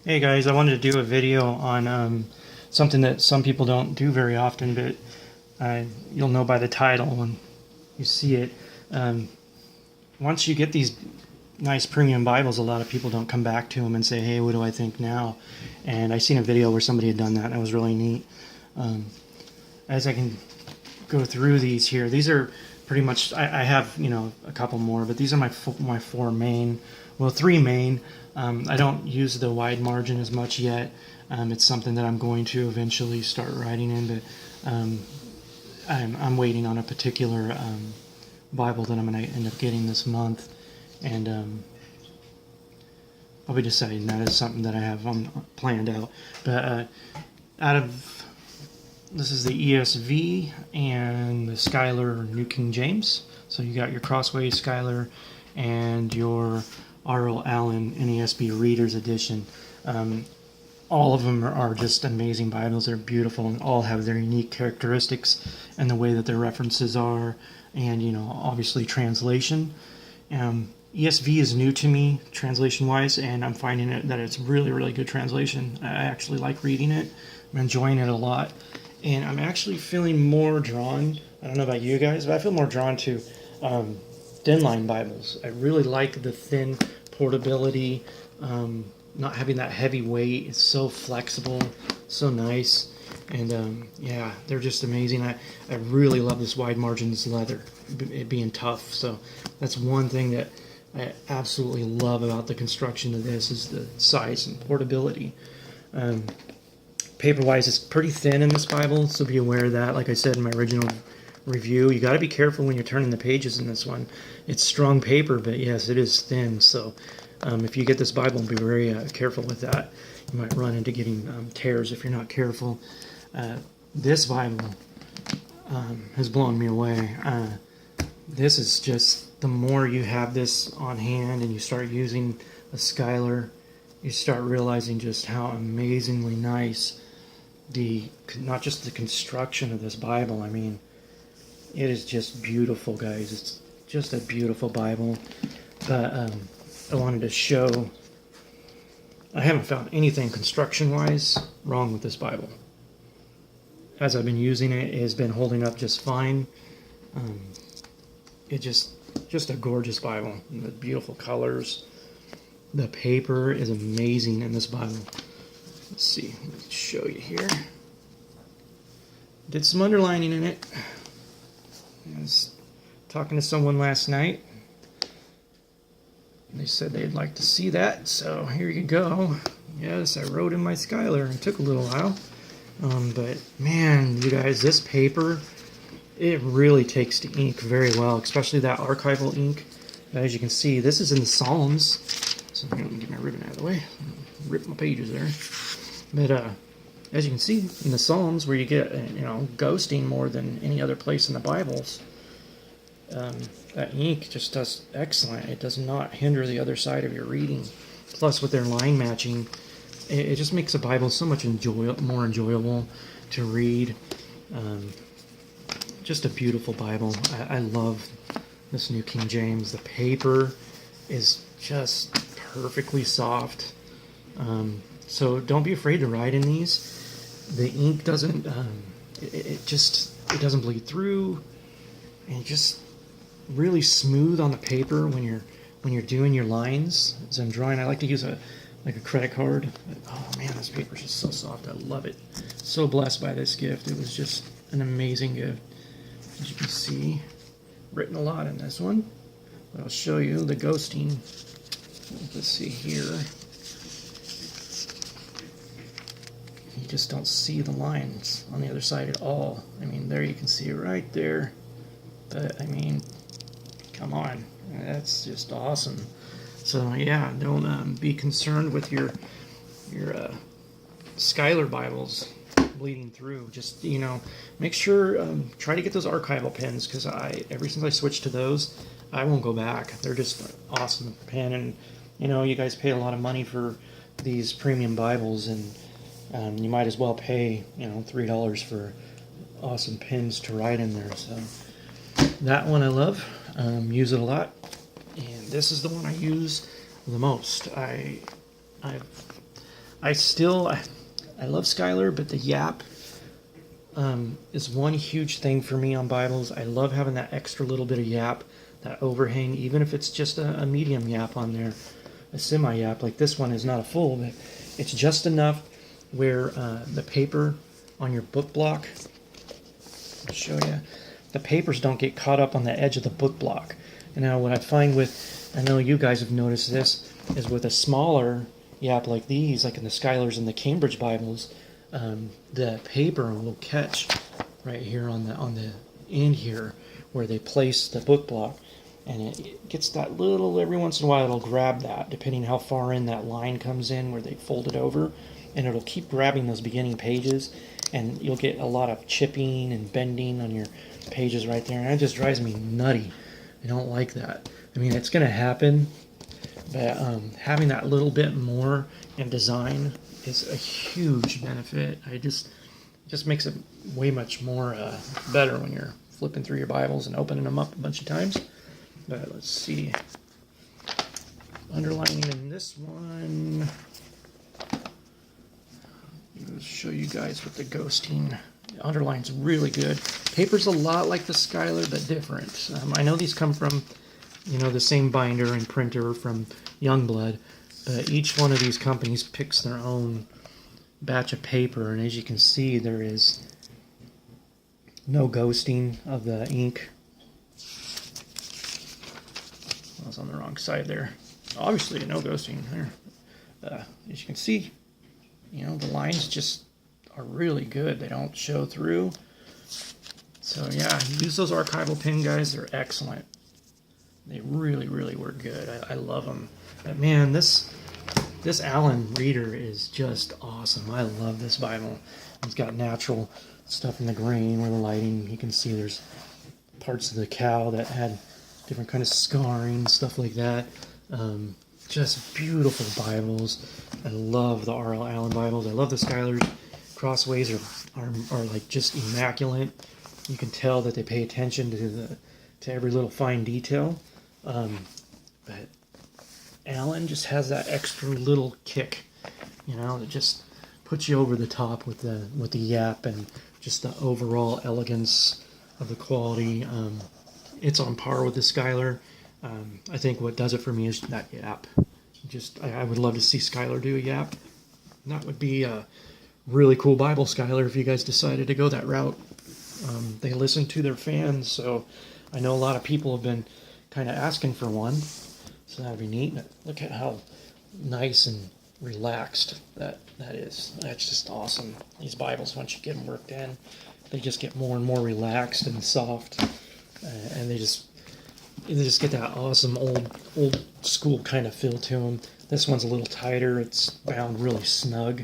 Hey guys, I wanted to do a video on something that some people don't do very often, but you'll know by the title when you see it. Um, Once you get these nice premium Bibles, a lot of people don't come back to them and say, "Hey, what do I think now?" And I seen a video where somebody had done that, and it was really neat. Um, as I can go through these here, these are pretty much. I have a couple more, but these are my four main. Well, three main. I don't use the wide margin as much yet. It's something that I'm going to eventually start writing in, but I'm waiting on a particular Bible that I'm going to end up getting this month, and I'll be deciding that is something that I have planned out. But out of this is the ESV and the Schuyler New King James. So you got your Crossway Schuyler and your R.L. Allen NASB Reader's Edition. All of them are just amazing Bibles. They're beautiful and all have their unique characteristics and the way that their references are, and obviously translation. ESV is new to me translation-wise, and I'm finding that it's really, really good translation. I actually like reading it. I'm enjoying it a lot, and I'm actually feeling more drawn. I don't know about you guys, but I feel more drawn to thin line Bibles. I really like the thin portability, not having that heavy weight. It's so flexible, so nice, and yeah, they're just amazing. I really love this wide margins leather, it being tough. So that's one thing that I absolutely love about the construction of this is the size and portability. Paper-wise, it's pretty thin in this Bible, so be aware of that. Like I said in my original review, you got to be careful when you're turning the pages in this one. It's strong paper, but yes, it is thin. So if you get this Bible, be very careful with that. You might run into getting tears if you're not careful. This Bible has blown me away. This is just, the more you have this on hand and you start using a Schuyler, you start realizing just how amazingly nice not just the construction of this Bible. I mean, it is just beautiful, guys. It's just a beautiful Bible. But I wanted to show, I haven't found anything construction-wise wrong with this Bible. As I've been using it, it has been holding up just fine. It just a gorgeous Bible. The beautiful colors. The paper is amazing in this Bible. Let's see, let me show you here. Did some underlining in it. I was talking to someone last night. They said they'd like to see that, so here you go. Yes, I wrote in my Schuyler. It took a little while. But man, you guys, this paper, it really takes to ink very well, especially that archival ink. As you can see, this is in the Psalms. So let me get my ribbon out of the way. Rip my pages there. But as you can see in the Psalms, where you get ghosting more than any other place in the Bibles, that ink just does excellent. It does not hinder the other side of your reading. Plus, with their line matching, it just makes the Bible so much more enjoyable to read. Just a beautiful Bible. I love this New King James. The paper is just perfectly soft. So don't be afraid to write in these. The ink doesn't, it doesn't bleed through, and just really smooth on the paper when you're doing your lines. As I'm drawing, I like to use a credit card. Oh man, this paper is just so soft. I love it. So blessed by this gift. It was just an amazing gift. As you can see, written a lot in this one. But I'll show you the ghosting. Let's see here. You just don't see the lines on the other side at all. I mean, there you can see it right there. But I mean, come on, that's just awesome. So yeah, don't be concerned with your Schuyler Bibles bleeding through. Just make sure, try to get those archival pens, because ever since I switched to those, I won't go back. They're just awesome pen, and you guys pay a lot of money for these premium Bibles, and you might as well pay $3 for awesome pens to write in there. So that one I love, use it a lot, and this is the one I use the most. I've I love Skylar, but the Yap is one huge thing for me on Bibles. I love having that extra little bit of Yap, that overhang, even if it's just a medium Yap on there, a semi Yap. Like this one is not a full, but it's just enough where the paper on your book block, I'll show you, the papers don't get caught up on the edge of the book block. And now what I find with, I know you guys have noticed this, is with a smaller Yap like these, like in the Skylars and the Cambridge Bibles, the paper will catch right here on the end here where they place the book block, and it gets that little, every once in a while it'll grab that, depending how far in that line comes in where they fold it over, and it'll keep grabbing those beginning pages, and you'll get a lot of chipping and bending on your pages right there, and that just drives me nutty. I don't like that. I mean, it's going to happen, but having that little bit more in design is a huge benefit. It just makes it way much more better when you're flipping through your Bibles and opening them up a bunch of times. But let's see. Underlining in this one. I'll show you guys with the ghosting. The underline's really good. Paper's a lot like the Skylar, but different. I know these come from, the same binder and printer from Youngblood, but each one of these companies picks their own batch of paper, and as you can see, there is no ghosting of the ink. I was on the wrong side there. Obviously, no ghosting there. As you can see, the lines just are really good. They don't show through. So yeah, use those archival pen, guys. They're excellent. They really, really work good. I love them. But man, this Allen reader is just awesome. I love this Bible. It's got natural stuff in the grain where the lighting, you can see there's parts of the cow that had different kind of scarring, stuff like that. Just beautiful Bibles. I love the R.L. Allen Bibles. I love the Skylars. Crossways are like just immaculate. You can tell that they pay attention to every little fine detail. But Allen just has that extra little kick, that just puts you over the top with the Yap and just the overall elegance of the quality. It's on par with the Skylar. I think what does it for me is that Yap. I would love to see Skylar do a Yap. That would be a really cool Bible, Skylar, if you guys decided to go that route. They listen to their fans, so I know a lot of people have been kind of asking for one, so that'd be neat. Look at how nice and relaxed that is. That's just awesome. These Bibles, once you get them worked in, they just get more and more relaxed and soft, and they just get that awesome old school kind of feel to them. This one's a little tighter. It's bound really snug.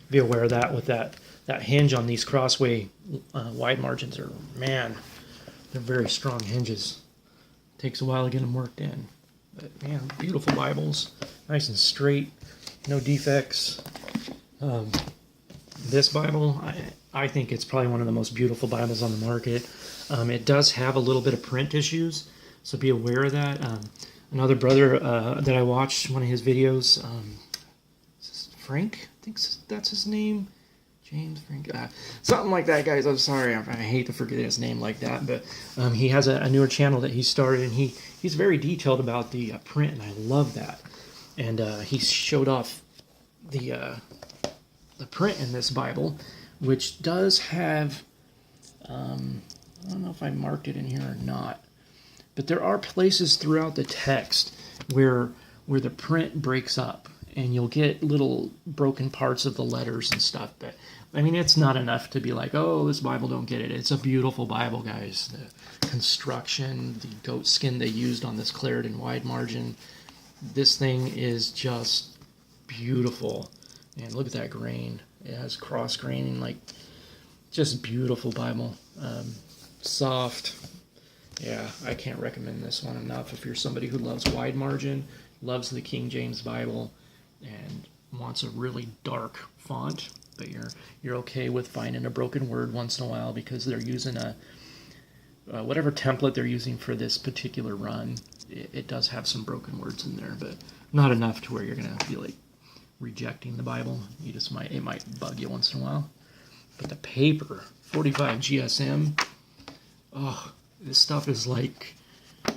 Be aware of that with that hinge on these Crossway wide margins they're very strong hinges. Takes a while to get them worked in. But man, beautiful Bibles. Nice and straight. No defects. This Bible, I think it's probably one of the most beautiful Bibles on the market. It does have a little bit of print issues, so be aware of that. Another brother that I watched, one of his videos, Frank, I think that's his name. James Frank, something like that, guys. I'm sorry, I hate to forget his name like that, but he has a newer channel that he started, and he's very detailed about the print, and I love that. And he showed off the print in this Bible, which does have, I don't know if I marked it in here or not, but there are places throughout the text where the print breaks up, and you'll get little broken parts of the letters and stuff. But I mean, it's not enough to be like, oh, this Bible don't get it. It's a beautiful Bible, guys. The construction, the goat skin they used on this Clarendon wide margin, this thing is just beautiful. And look at that grain. It has cross graining, like just beautiful Bible. Soft. Yeah, I can't recommend this one enough. If you're somebody who loves wide margin, loves the King James Bible, and wants a really dark font, but you're okay with finding a broken word once in a while because they're using whatever template they're using for this particular run. It does have some broken words in there, but not enough to where you're gonna be like ejecting the Bible. It might bug you once in a while. But the paper, 45 GSM, oh, this stuff is like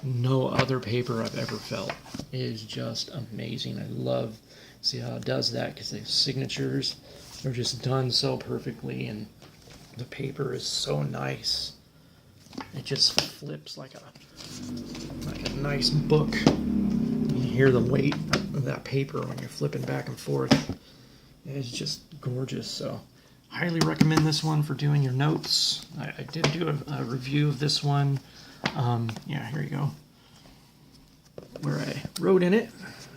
no other paper I've ever felt. It is just amazing. I love see how it does that because the signatures are just done so perfectly, and the paper is so nice. It just flips like a nice book. You hear the weight of that paper when you're flipping back and forth. It's just gorgeous. So highly recommend this one for doing your notes. I did do a review of this one. Yeah, here you go. Where I wrote in it,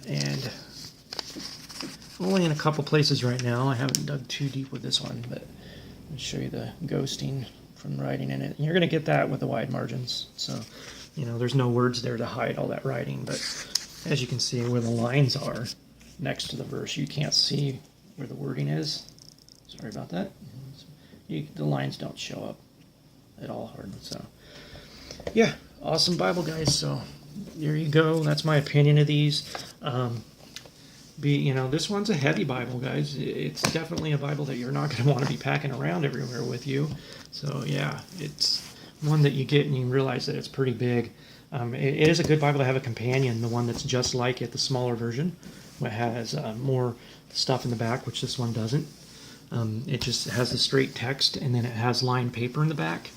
and only in a couple places right now. I haven't dug too deep with this one, but I'll show you the ghosting from writing in it. And you're going to get that with the wide margins. So, there's no words there to hide all that writing, but as you can see where the lines are next to the verse, you can't see where the wording is. Sorry about that. The lines don't show up at all hard. So, yeah, awesome Bible, guys. So there you go. That's my opinion of these. This one's a heavy Bible, guys. It's definitely a Bible that you're not going to want to be packing around everywhere with you. So yeah, it's one that you get and you realize that it's pretty big. It is a good Bible to have a companion, the one that's just like it, the smaller version, that has more stuff in the back, which this one doesn't. It just has the straight text, and then it has lined paper in the back,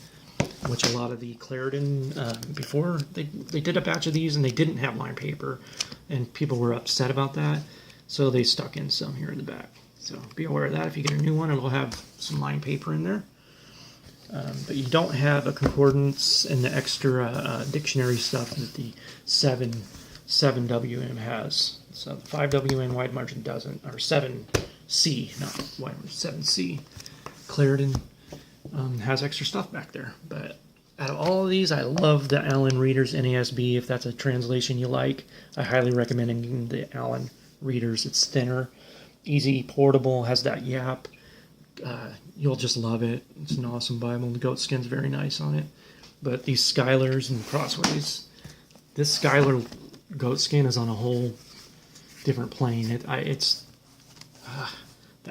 which a lot of the Clarendon, before they did a batch of these and they didn't have lined paper, and people were upset about that, so they stuck in some here in the back. So be aware of that. If you get a new one, it'll have some lined paper in there. But you don't have a concordance and the extra dictionary stuff that the 7WM has. So the 5WM wide margin doesn't, or 7C, not wide margin, 7C. Clarendon has extra stuff back there. But out of all of these, I love the Allen Readers NASB. If that's a translation you like, I highly recommend the Allen Readers. It's thinner, easy, portable, has that yap. You'll just love it. It's an awesome Bible. The goat skin's very nice on it. But these Skylers and Crossways, this Skylar goat skin is on a whole different plane. The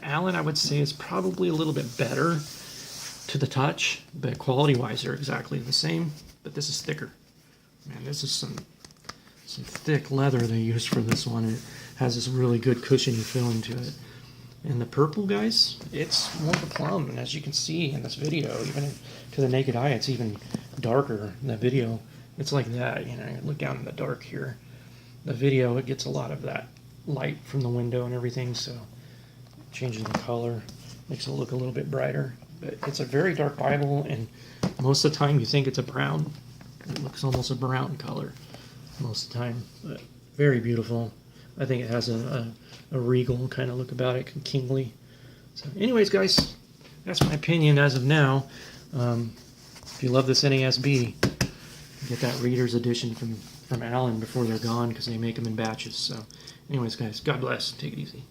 Allen, I would say, is probably a little bit better to the touch, but quality-wise, they're exactly the same. But this is thicker. Man, this is some thick leather they used for this one. It has this really good cushiony feeling to it. And the purple, guys, it's more of a plum. And as you can see in this video, even to the naked eye, it's even darker in the video. It's like that, look down in the dark here. The video, it gets a lot of that light from the window and everything, so changing the color makes it look a little bit brighter. But it's a very dark Bible, and most of the time you think it's a brown. It looks almost a brown color most of the time, but very beautiful. I think it has a regal kind of look about it, kingly. So anyways, guys, that's my opinion as of now. If you love this NASB, get that Reader's Edition from Allen before they're gone, because they make them in batches. So anyways, guys, God bless. Take it easy.